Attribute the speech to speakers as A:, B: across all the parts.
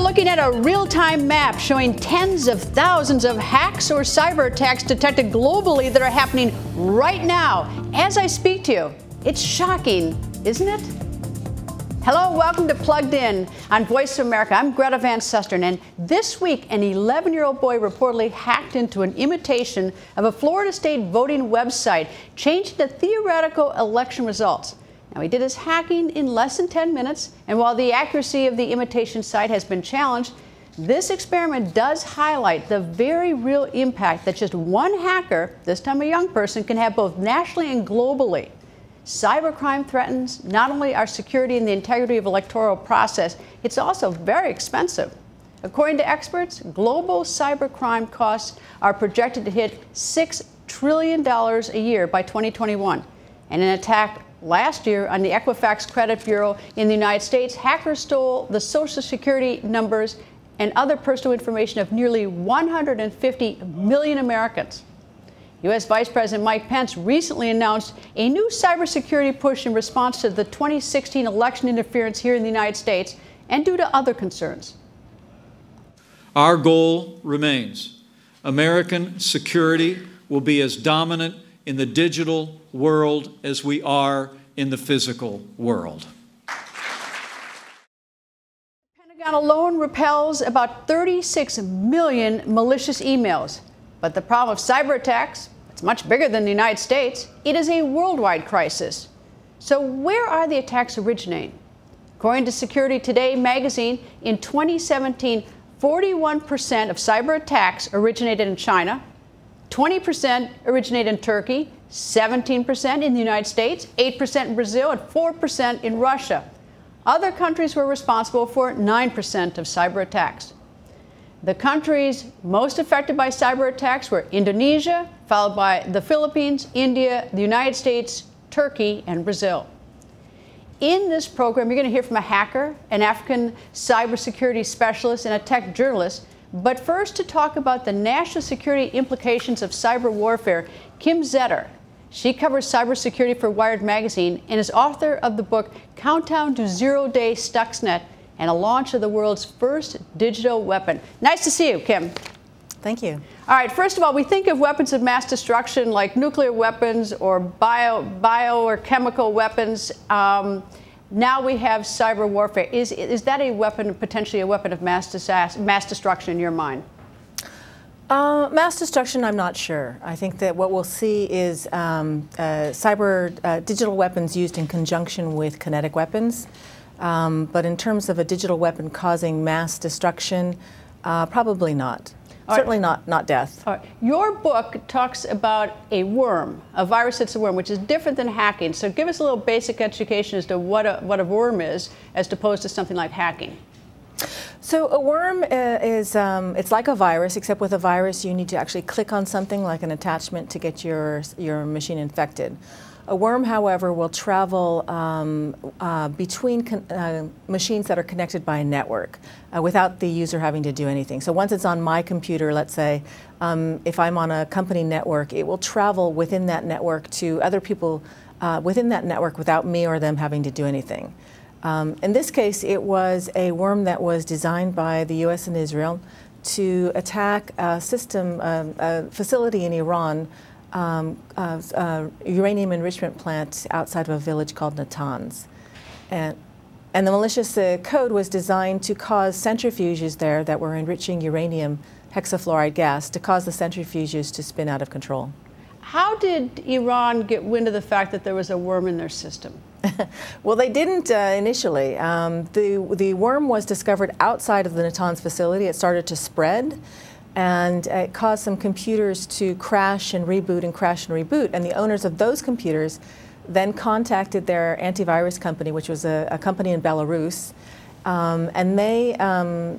A: looking at a real-time map showing tens of thousands of hacks or cyber attacks detected globally that are happening right now as I speak to you. It's shocking, isn't it? Hello, welcome to Plugged In on Voice of America. I'm Greta Van Susteren, and this week an 11-year-old boy reportedly hacked into an imitation of a Florida state voting website, changing the theoretical election results. Now, he did his hacking in less than 10 minutes, and while the accuracy of the imitation site has been challenged, this experiment does highlight the very real impact that just one hacker, this time a young person, can have both nationally and globally. Cybercrime threatens not only our security and the integrity of the electoral process, it's also very expensive. According to experts, global cybercrime costs are projected to hit $6 trillion a year by 2021. And an attack last year on the Equifax Credit Bureau in the United States, hackers stole the Social Security numbers and other personal information of nearly 150 million Americans. U.S. Vice President Mike Pence recently announced a new cybersecurity push in response to the 2016 election interference here in the United States and due to other concerns.
B: Our goal remains: American security will be as dominant in the digital world as we are in the physical world.
A: The Pentagon alone repels about 36 million malicious emails. But the problem of cyber attacks, it's much bigger than the United States. It is a worldwide crisis. So where are the attacks originating? According to Security Today magazine, in 2017, 41% of cyber attacks originated in China, 20% originated in Turkey, 17% in the United States, 8% in Brazil, and 4% in Russia. Other countries were responsible for 9% of cyber attacks. The countries most affected by cyber attacks were Indonesia, followed by the Philippines, India, the United States, Turkey, and Brazil. In this program, you're going to hear from a hacker, an African cybersecurity specialist, and a tech journalist. But first, to talk about the national security implications of cyber warfare, Kim Zetter. She covers cybersecurity for Wired magazine and is author of the book Countdown to Zero-Day Stuxnet and a launch of the world's first digital weapon. Nice to see you, Kim.
C: Thank you.
A: All right, first of all, we think of weapons of mass destruction like nuclear weapons or bio or chemical weapons. Now we have cyber warfare. Is that a weapon, potentially a weapon of mass destruction in your mind?
C: Mass destruction, I'm not sure. I think that what we'll see is digital weapons used in conjunction with kinetic weapons. But in terms of a digital weapon causing mass destruction, probably not. Certainly not death.
A: All right. Your book talks about a worm, a virus that's a worm, which is different than hacking. So give us a little basic education as to what a worm is, as opposed to something like hacking.
C: So a worm is it's like a virus, except with a virus you need to actually click on something like an attachment to get your machine infected. A worm, however, will travel between machines that are connected by a network without the user having to do anything. So once it's on my computer, let's say, if I'm on a company network, it will travel within that network to other people within that network without me or them having to do anything. In this case, it was a worm that was designed by the U.S. and Israel to attack a facility in Iran, uranium enrichment plant outside of a village called Natanz. And the malicious code was designed to cause centrifuges there that were enriching uranium hexafluoride gas to cause the centrifuges to spin out of control.
A: How did Iran get wind of the fact that there was a worm in their system?
C: Well, they didn't initially. The worm was discovered outside of the Natanz facility. It started to spread, and it caused some computers to crash and reboot and crash and reboot. And the owners of those computers then contacted their antivirus company, which was a company in Belarus, and they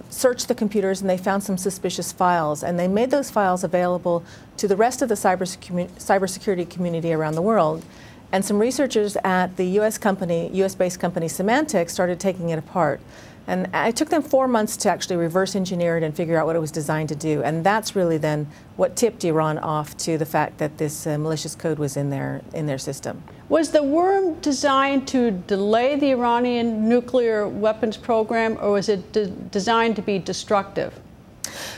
C: searched the computers and they found some suspicious files. And they made those files available to the rest of the cybersecurity community around the world. And some researchers at the US-based company Symantec started taking it apart. And it took them 4 months to actually reverse engineer it and figure out what it was designed to do. And that's really then what tipped Iran off to the fact that this malicious code was in their system.
A: Was the worm designed to delay the Iranian nuclear weapons program, or was it designed to be destructive?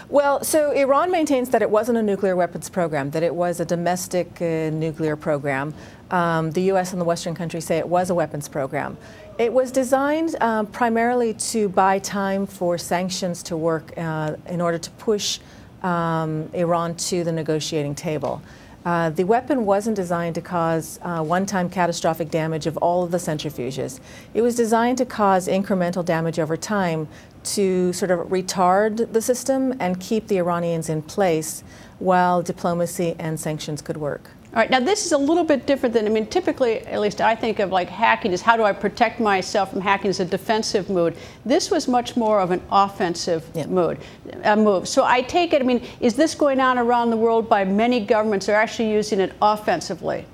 C: Well, so Iran maintains that it wasn't a nuclear weapons program, that it was a domestic nuclear program. The U.S. and the Western countries say it was a weapons program. It was designed primarily to buy time for sanctions to work in order to push Iran to the negotiating table. The weapon wasn't designed to cause one-time catastrophic damage of all of the centrifuges. It was designed to cause incremental damage over time to sort of retard the system and keep the Iranians in place while diplomacy and sanctions could work.
A: All right, now this is a little bit different than, I mean, typically, at least I think of like hacking as how do I protect myself from hacking as a defensive move. This was much more of an offensive move. So I take it, I mean, is this going on around the world by many governments that are actually using it offensively?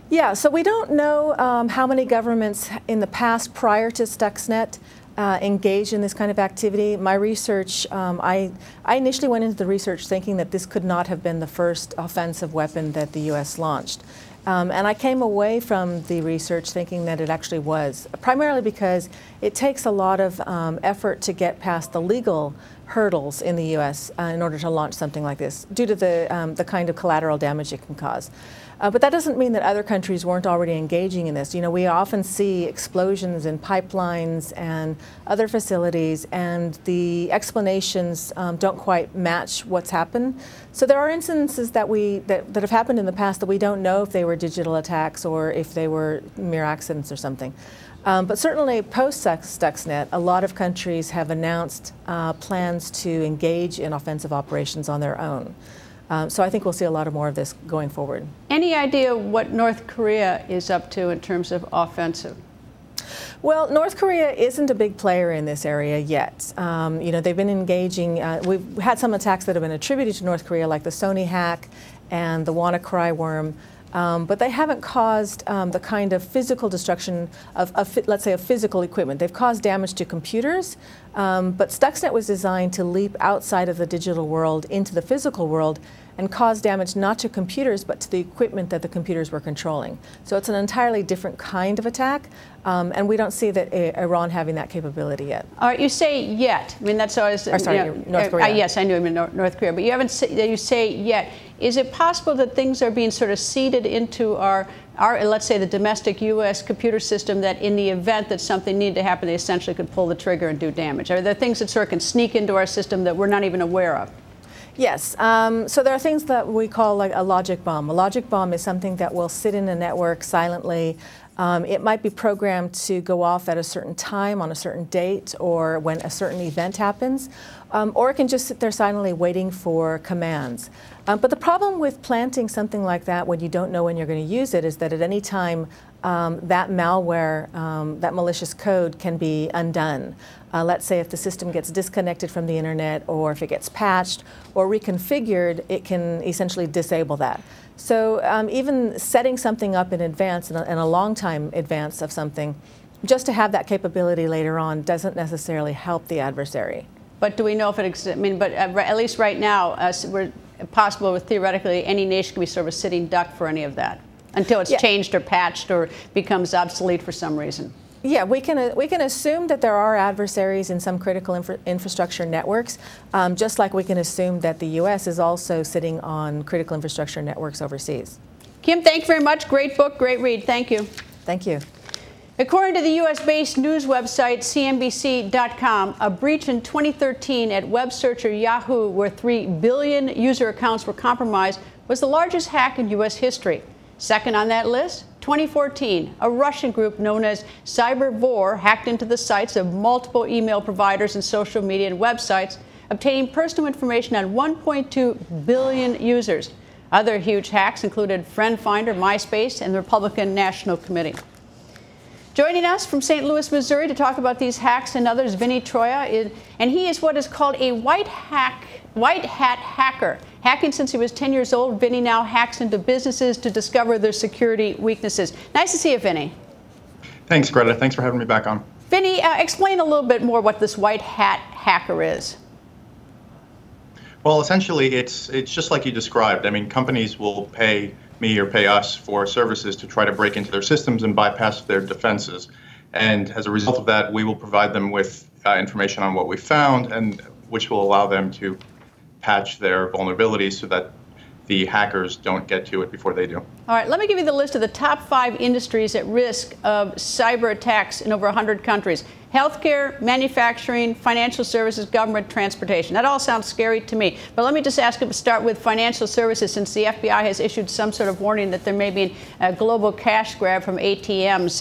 C: Yeah, so we don't know how many governments in the past prior to Stuxnet engaged in this kind of activity. My research, I initially went into the research thinking that this could not have been the first offensive weapon that the U.S. launched. And I came away from the research thinking that it actually was, primarily because it takes a lot of effort to get past the legal hurdles in the U.S. In order to launch something like this, due to the kind of collateral damage it can cause. But that doesn't mean that other countries weren't already engaging in this. You know, we often see explosions in pipelines and other facilities, and the explanations don't quite match what's happened. So there are instances that have happened in the past that we don't know if they were digital attacks or if they were mere accidents or something. But certainly post-Stuxnet, a lot of countries have announced plans to engage in offensive operations on their own. So I think we'll see a lot more of this going forward.
A: Any idea what North Korea is up to in terms of offensive?
C: Well, North Korea isn't a big player in this area yet. You know, they've been engaging. We've had some attacks that have been attributed to North Korea, like the Sony hack and the WannaCry worm. But they haven't caused the kind of physical destruction of let's say, of physical equipment. They've caused damage to computers, but Stuxnet was designed to leap outside of the digital world into the physical world and cause damage not to computers, but to the equipment that the computers were controlling. So it's an entirely different kind of attack, and we don't see that Iran having that capability yet.
A: All right, you say yet. I mean, that's always...
C: Or sorry,
A: you know,
C: North Korea.
A: Yes, I knew him in North Korea, but you say yet. Is it possible that things are being sort of seeded into our, let's say, the domestic U.S. computer system, that in the event that something needed to happen, they essentially could pull the trigger and do damage? Are there things that sort of can sneak into our system that we're not even aware of?
C: Yes. So there are things that we call like a logic bomb. A logic bomb is something that will sit in a network silently. It might be programmed to go off at a certain time on a certain date or when a certain event happens, or it can just sit there silently waiting for commands. But the problem with planting something like that when you don't know when you're going to use it is that at any time that malware, that malicious code can be undone. Let's say if the system gets disconnected from the internet, or if it gets patched or reconfigured, it can essentially disable that. So even setting something up in advance, in a long time advance of something, just to have that capability later on doesn't necessarily help the adversary.
A: But do we know if it exists? I mean, but at least right now, we're possible with theoretically any nation can be sort of a sitting duck for any of that until it's changed or patched or becomes obsolete for some reason.
C: Yeah, we can assume that there are adversaries in some critical infrastructure networks, just like we can assume that the U.S. is also sitting on critical infrastructure networks overseas.
A: Kim, thank you very much. Great book, great read. Thank you.
C: Thank you.
A: According to the U.S.-based news website CNBC.com, a breach in 2013 at web searcher Yahoo, where 3 billion user accounts were compromised, was the largest hack in U.S. history. Second on that list, 2014, a Russian group known as cyberwarfare hacked into the sites of multiple email providers and social media and websites, obtaining personal information on 1.2 billion users. Other huge hacks included Friend Finder, MySpace, and the Republican National Committee. Joining us from St. Louis, Missouri to talk about these hacks and others, Vinny Troia, and he is what is called a white hat hacker. Hacking since he was 10 years old, Vinny now hacks into businesses to discover their security weaknesses. Nice to see you, Vinny.
D: Thanks, Greta. Thanks for having me back on.
A: Vinny, explain a little bit more what this white hat hacker is.
D: Well, essentially, it's just like you described. I mean, companies will pay me or pay us for services to try to break into their systems and bypass their defenses. And as a result of that, we will provide them with information on what we found, and which will allow them to patch their vulnerabilities so that the hackers don't get to it before they do.
A: All right, let me give you the list of the top 5 industries at risk of cyber attacks in over 100 countries. Healthcare, manufacturing, financial services, government, transportation. That all sounds scary to me. But let me just ask you to start with financial services, since the FBI has issued some sort of warning that there may be a global cash grab from ATMs,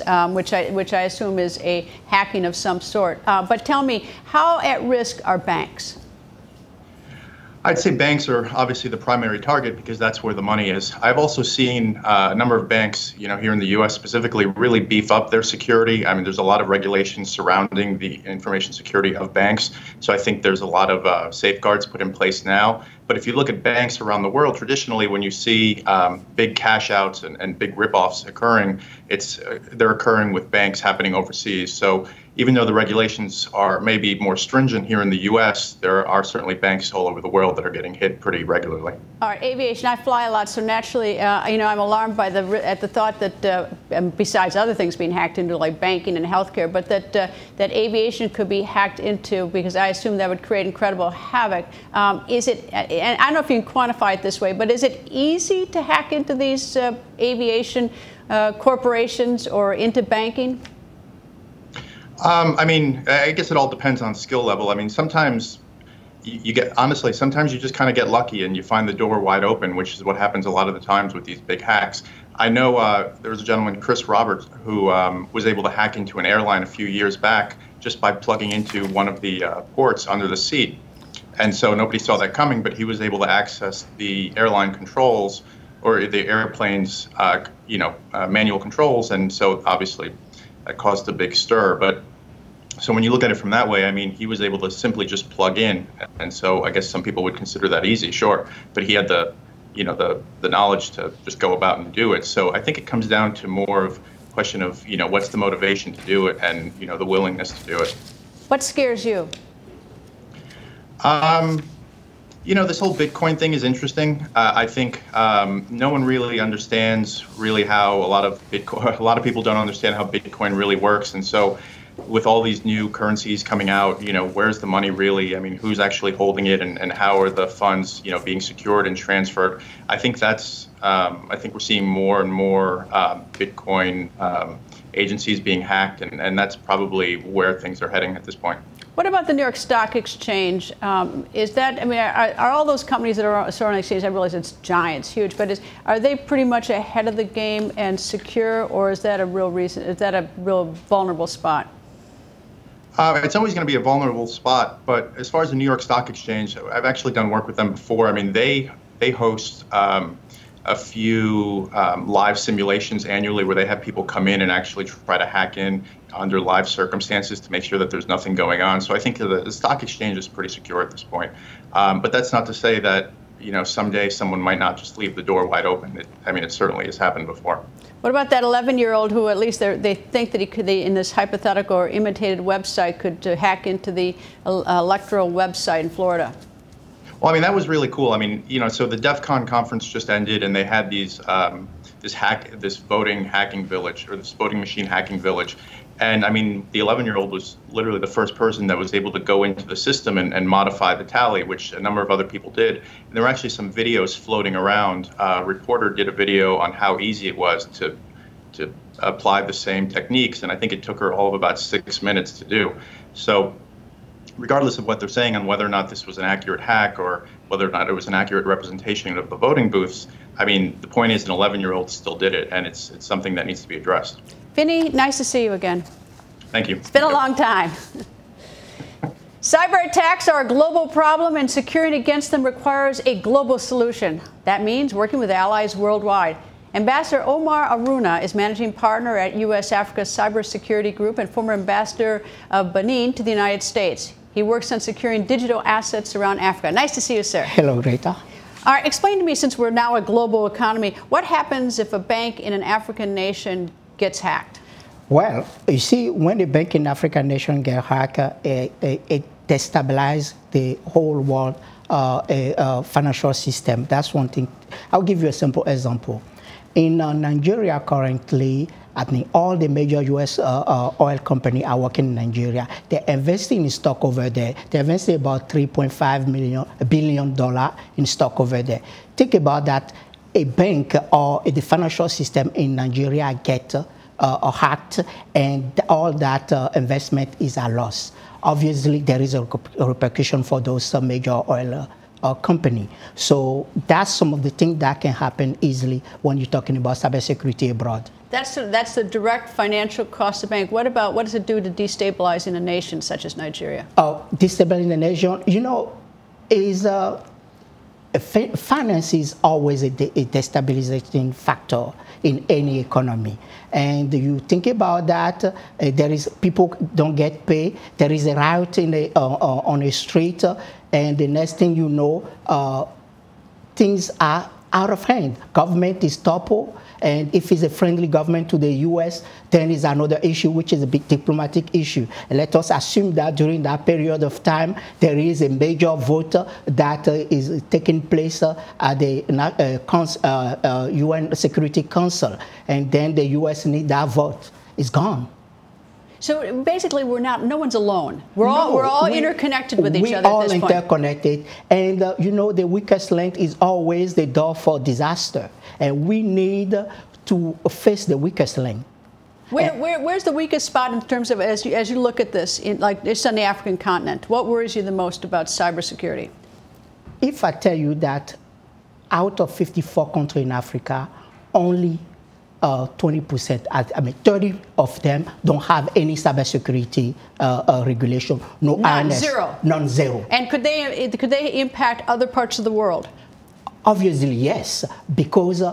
A: which I assume is a hacking of some sort. But tell me, how at risk are banks?
D: I'd say banks are obviously the primary target because that's where the money is. I've also seen a number of banks, here in the U.S. specifically, really beef up their security. I mean, there's a lot of regulations surrounding the information security of banks. So I think there's a lot of safeguards put in place now. But if you look at banks around the world, traditionally, when you see big cash outs and big ripoffs occurring, they're occurring with banks happening overseas. So even though the regulations are maybe more stringent here in the U.S., there are certainly banks all over the world that are getting hit pretty regularly. All
A: right, aviation. I fly a lot, so naturally, I'm alarmed by at the thought that, besides other things being hacked into, like banking and healthcare, but that aviation could be hacked into, because I assume that would create incredible havoc. Is it? And I don't know if you can quantify it this way, but is it easy to hack into these aviation corporations or into banking?
D: I mean, I guess it all depends on skill level. I mean, sometimes sometimes you just kind of get lucky and you find the door wide open, which is what happens a lot of the times with these big hacks. I know there was a gentleman, Chris Roberts, who was able to hack into an airline a few years back just by plugging into one of the ports under the seat. And so nobody saw that coming, but he was able to access the airline controls or the airplane's, manual controls. And so obviously that caused a big stir. But so when you look at it from that way, I mean, he was able to simply just plug in. And so I guess some people would consider that easy, sure. But he had the knowledge to just go about and do it. So I think it comes down to more of a question of, what's the motivation to do it and, the willingness to do it.
A: What scares you?
D: This whole Bitcoin thing is interesting. I think no one really understands how a lot of people don't understand how Bitcoin really works. And so with all these new currencies coming out, where's the money really? I mean, who's actually holding it and how are the funds, being secured and transferred? I think I think we're seeing more and more Bitcoin agencies being hacked, and that's probably where things are heading at this point.
A: What about the New York Stock Exchange? Are all those companies that are on the exchange, I realize it's giants, huge, but are they pretty much ahead of the game and secure, or is that a real reason? Is that a real vulnerable spot?
D: It's always going to be a vulnerable spot, but as far as the New York Stock Exchange, I've actually done work with them before. I mean, they host a few live simulations annually where they have people come in and actually try to hack in under live circumstances to make sure that there's nothing going on. So I think the stock exchange is pretty secure at this point. But that's not to say that someday someone might not just leave the door wide open. It certainly has happened before.
A: What about that 11-year-old who, at least they think that in this hypothetical or imitated website, could hack into the electoral website in Florida?
D: Well, that was really cool. So the DEF CON conference just ended, and they had this voting hacking village, or this voting machine hacking village. And the 11-year-old was literally the first person that was able to go into the system and modify the tally, which a number of other people did. And there were actually some videos floating around. A reporter did a video on how easy it was to apply the same techniques, and I think it took her all of about 6 minutes to do. So regardless of what they're saying on whether or not this was an accurate hack or whether or not it was an accurate representation of the voting booths, the point is an 11-year-old still did it, and it's something that needs to be addressed.
A: Vinny, nice to see you again.
D: Thank you.
A: It's been a long time. Cyber attacks are a global problem, and securing against them requires a global solution. That means working with allies worldwide. Ambassador Omar Aruna is managing partner at U.S. Africa Cybersecurity Group and former ambassador of Benin to the United States. He works on securing digital assets around Africa. Nice to see you, sir.
E: Hello, Greta.
A: All right, explain to me, since we're now a global economy, what happens if a bank in an African nation gets hacked?
E: Well, you see, when the bank in African nation get hacked, it destabilizes the whole world financial system. That's one thing. I'll give you a simple example. In Nigeria currently, I think all the major U.S. Oil companies are working in Nigeria. They're investing in stock over there. They're investing about $3.5 billion in stock over there. Think about that. A bank or the financial system in Nigeria get hacked, and all that investment is a loss. Obviously, there is a repercussion for those major oil company. So that's some of the things that can happen easily when you're talking about cybersecurity abroad.
A: That's the direct financial cost of bank. What does it do to destabilizing a nation such as Nigeria?
E: Destabilizing a nation, you know, is finance is always a destabilizing factor in any economy. And you think about that, there is people don't get paid. There is a riot on a street, and the next thing you know, things are out of hand. Government is toppled, and if it's a friendly government to the U.S., then is another issue, which is a big diplomatic issue. And let us assume that during that period of time, there is a major vote that is taking place at the UN Security Council, and then the U.S. need that vote. It's gone.
A: So basically, no one's alone. We're all interconnected with each other at this point.
E: We're all interconnected, and you know, the weakest link is always the door for disaster, and we need to face the weakest link.
A: Where's the weakest spot in terms of, as you look at this, like this on the African continent? What worries you the most about cybersecurity?
E: If I tell you that out of 54 countries in Africa, only 20%, I mean 30 of them don't have any cybersecurity regulation. No,
A: zero.
E: Non-zero.
A: And could they impact other parts of the world?
E: Obviously, yes, because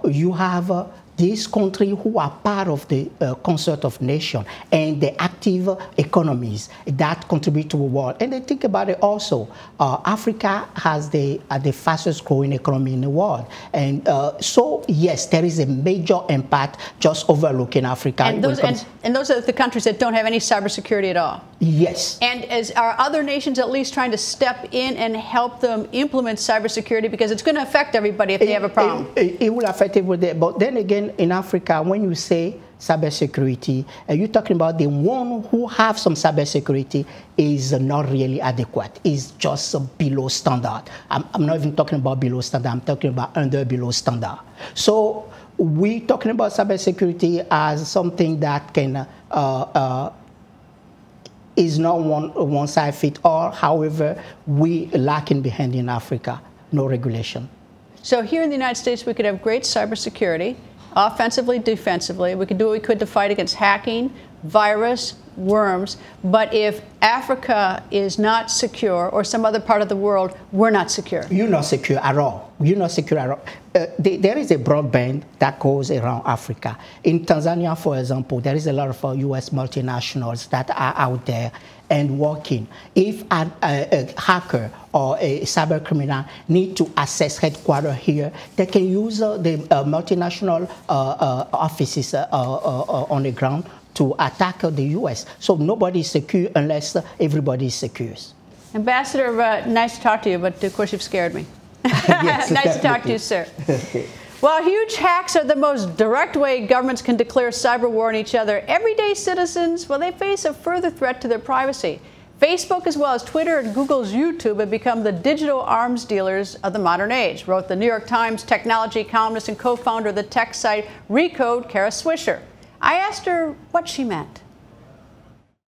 E: you have these countries who are part of the concert of nations and the active economies that contribute to the world. And they think about it also. Africa has the fastest growing economy in the world. And so, yes, there is a major impact just overlooking Africa.
A: And those are the countries that don't have any cybersecurity at all?
E: Yes.
A: And are other nations at least trying to step in and help them implement cybersecurity? Because it's going to affect everybody if they have a problem.
E: It will affect everybody. But then again, in Africa, when you say cybersecurity, you're talking about the one who have some cybersecurity is not really adequate. It's just below standard. I'm not even talking about below standard. I'm talking about below standard. So we're talking about cybersecurity as something that can is not one size fits all. However, we lacking behind in Africa, no regulation.
A: So here in the United States, we could have great cybersecurity, offensively, defensively. We could do what we could to fight against hacking, virus, worms. But if Africa is not secure, or some other part of the world, we're not secure.
E: You're not secure at all. You're not secure at all. There is a broadband that goes around Africa. In Tanzania, for example, there is a lot of U.S. multinationals that are out there and working. If a hacker or a cyber criminal need to access headquarters here, they can use the multinational offices on the ground to attack the U.S. So nobody is secure unless everybody is secure.
A: Ambassador, nice to talk to you, but of course you've scared me.
E: Yes,
A: nice to talk to you, sir. While huge hacks are the most direct way governments can declare cyber war on each other, everyday citizens, well, they face a further threat to their privacy. Facebook, as well as Twitter and Google's YouTube, have become the digital arms dealers of the modern age, wrote the New York Times technology columnist and co-founder of the tech site Recode, Kara Swisher. I asked her what she meant.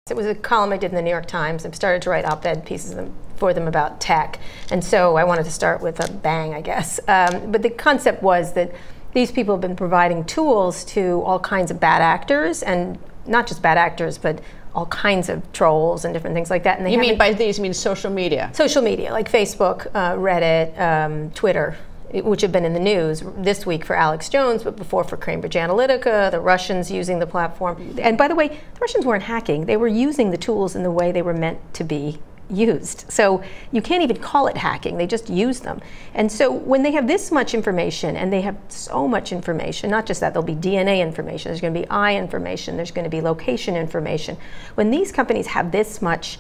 F: It was a column I did in the New York Times. I've started to write op-ed pieces for them about tech. And so I wanted to start with a bang, I guess. But the concept was that these people have been providing tools to all kinds of bad actors, and not just bad actors, but all kinds of trolls and different things like that. And
A: you mean by these, you mean social media?
F: Social media, like Facebook, Reddit, Twitter, which have been in the news this week for Alex Jones, but before for Cambridge Analytica, the Russians using the platform. And by the way, the Russians weren't hacking. They were using the tools in the way they were meant to be used. So you can't even call it hacking, they just use them. And so when they have this much information, and they have so much information, not just that, there'll be DNA information, there's going to be eye information, there's going to be location information. When these companies have this much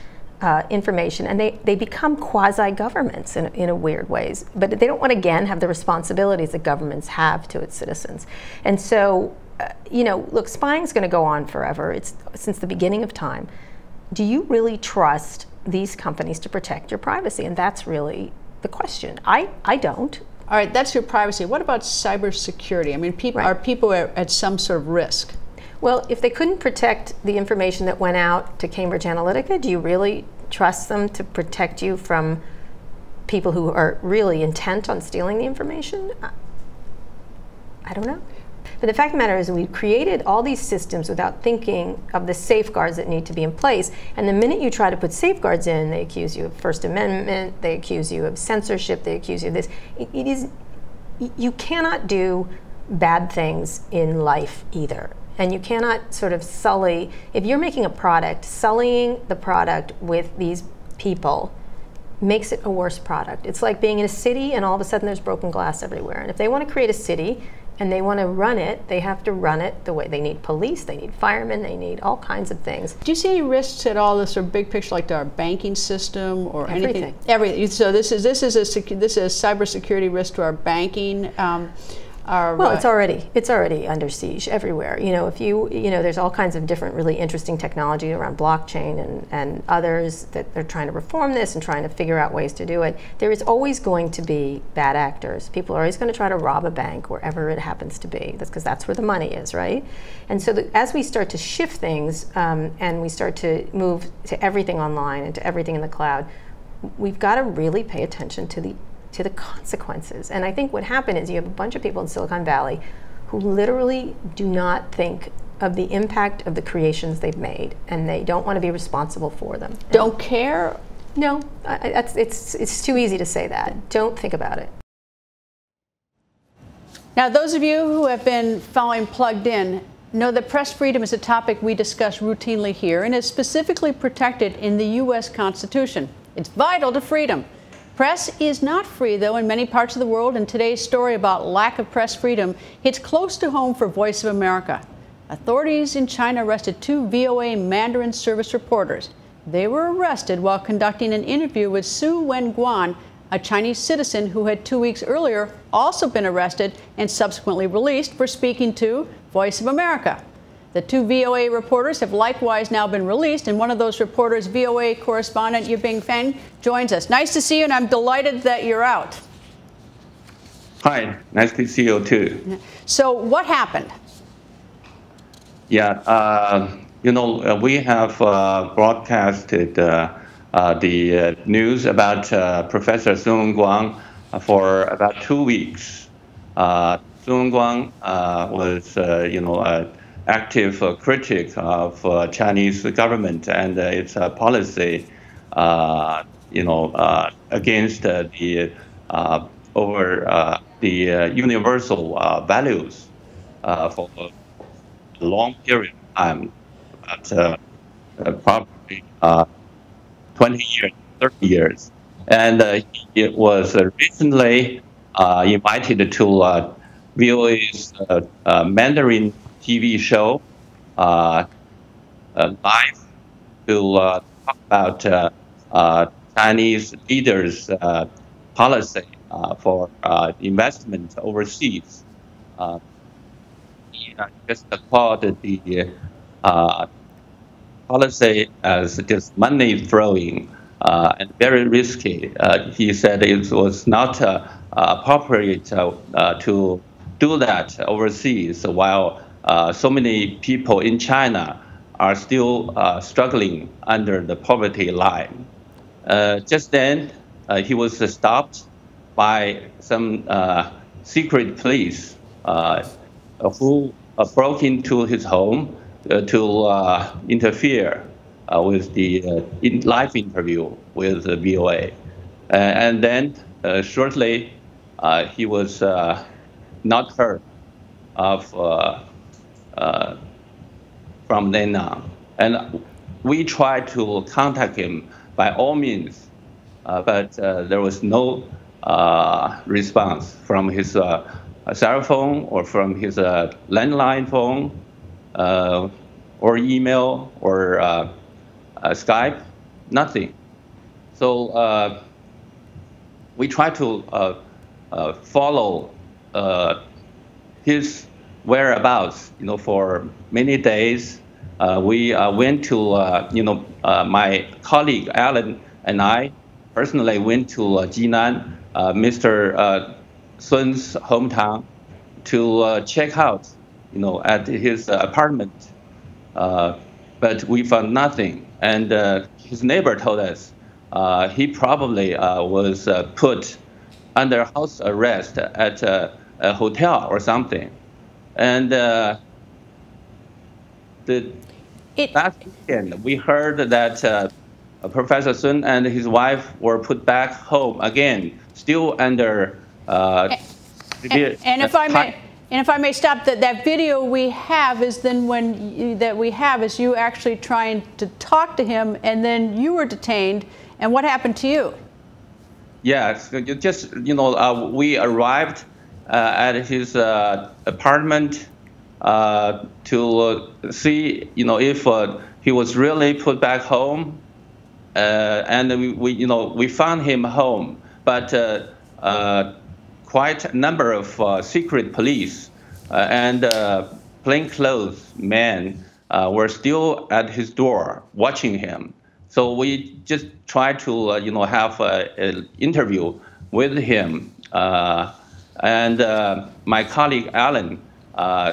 F: information, and they become quasi-governments in a weird ways, but they don't want to, again, have the responsibilities that governments have to its citizens. And so, you know, look, spying's going to go on forever. It's since the beginning of time. Do you really trust these companies to protect your privacy? And that's really the question. I don't.
A: All right, that's your privacy. What about cybersecurity? I mean, are people at some sort of risk?
F: Well, if they couldn't protect the information that went out to Cambridge Analytica, do you really trust them to protect you from people who are really intent on stealing the information? I don't know. But the fact of the matter is, we created all these systems without thinking of the safeguards that need to be in place. And the minute you try to put safeguards in, they accuse you of First Amendment, they accuse you of censorship, they accuse you of this. You cannot do bad things in life either. And you cannot sort of sully, if you're making a product, sullying the product with these people makes it a worse product. It's like being in a city and all of a sudden there's broken glass everywhere. And if they want to create a city and they want to run it, they have to run it the way they need police, they need firemen, they need all kinds of things.
A: Do you see any risks at all, this sort of big picture, like to our banking system or anything? Everything. So this is a cybersecurity risk to our banking.
F: Well, it's already under siege everywhere. You know, there's all kinds of different really interesting technology around blockchain and others that they're trying to reform this and trying to figure out ways to do it. There is always going to be bad actors. People are always going to try to rob a bank wherever it happens to be. That's because that's where the money is, right? And so as we start to shift things and we start to move to everything online and to everything in the cloud, we've got to really pay attention to the consequences. And I think what happened is you have a bunch of people in Silicon Valley who literally do not think of the impact of the creations they've made, and they don't want to be responsible for them.
A: Don't care?
F: No, it's too easy to say that. Don't think about it.
A: Now, those of you who have been following Plugged In know that press freedom is a topic we discuss routinely here and is specifically protected in the U.S. Constitution. It's vital to freedom. Press is not free, though, in many parts of the world, and today's story about lack of press freedom hits close to home for Voice of America. Authorities in China arrested 2 VOA Mandarin service reporters. They were arrested while conducting an interview with Su Wenguan, a Chinese citizen who had 2 weeks earlier also been arrested and subsequently released for speaking to Voice of America. The 2 VOA reporters have likewise now been released, and one of those reporters, VOA correspondent Yibing Feng, joins us. Nice to see you, and I'm delighted that you're out.
G: Hi, nice to see you too.
A: So what happened?
G: Yeah, we have broadcasted the news about Professor Su Wenguan for about 2 weeks. Su Wenguan was, active critic of Chinese government and its policy, against the universal values for a long period of time, about probably 20 years, 30 years. And he was recently invited to VOA's Mandarin TV show live to talk about Chinese leaders' policy for investment overseas. He just called the policy as just money throwing and very risky. He said it was not appropriate to do that overseas while so many people in China are still struggling under the poverty line. Just then, he was stopped by some secret police who broke into his home to interfere with the live interview with the VOA. And then shortly, he was not heard of from then on. And we tried to contact him by all means. But there was no response from his cell phone or from his landline phone or email or Skype, nothing. So we try to follow his whereabouts, for many days. We went to, my colleague Alan and I personally went to Jinan, Mr. Sun's hometown, to check out, at his apartment. But we found nothing. And his neighbor told us he probably was put under house arrest at a hotel or something. And last weekend, we heard that Professor Sun and his wife were put back home again, still under severe.
A: And if I may stop, that video we have is then is you actually trying to talk to him, and then you were detained. And what happened to you?
G: Yes, just we arrived at his apartment to see if he was really put back home, and we found him home, but quite a number of secret police and plainclothes men were still at his door watching him. So we just tried to have an interview with him, and my colleague Alan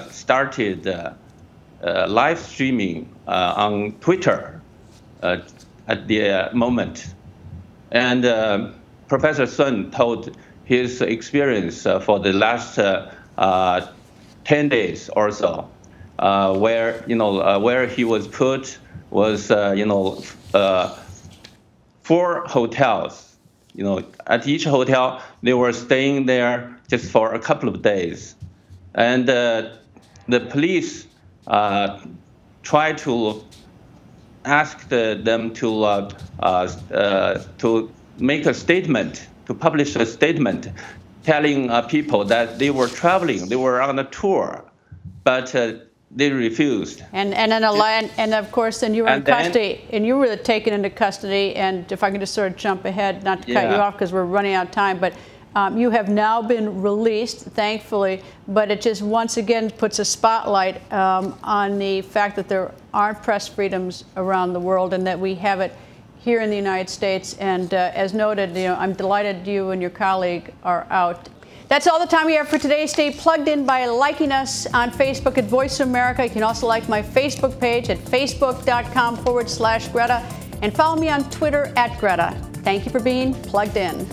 G: started live streaming on Twitter at the moment. And Professor Sun told his experience for the last 10 days or so, where he was put was 4 hotels. At each hotel they were staying there just for a couple of days, and the police tried to ask them to make a statement, to publish a statement, telling people that they were traveling, they were on a tour, but they refused.
A: And of course, then you were in custody, and you were taken into custody. And if I can just sort of jump ahead, not to cut you off because we're running out of time, but you have now been released, thankfully. But it just once again puts a spotlight on the fact that there aren't press freedoms around the world, and that we have it here in the United States. And as noted, I'm delighted you and your colleague are out. That's all the time we have for today. Stay plugged in by liking us on Facebook at Voice of America. You can also like my Facebook page at facebook.com/Greta, and follow me on Twitter at Greta. Thank you for being plugged in.